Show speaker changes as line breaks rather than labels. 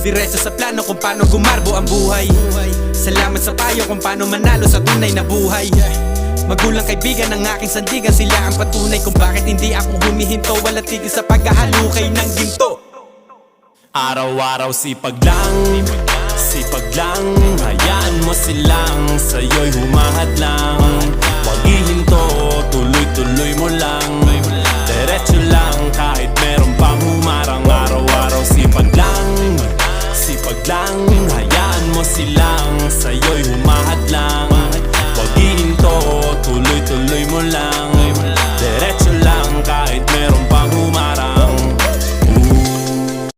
Diretso sa plano kung paano gumarbo ang buhay. Salamat sa payo kung paano manalo sa tunay na buhay. Magulang kaibigan ng aking sandigan, sila ang patunay kung bakit hindi ako humihinto. Walang tigil sa paghahalukay ng ginto.
Araw-araw sipag lang, hayaan mo silang sa'yo'y humahad lang. Huwag ihinto, tuloy-tuloy mo lang. Diretso lang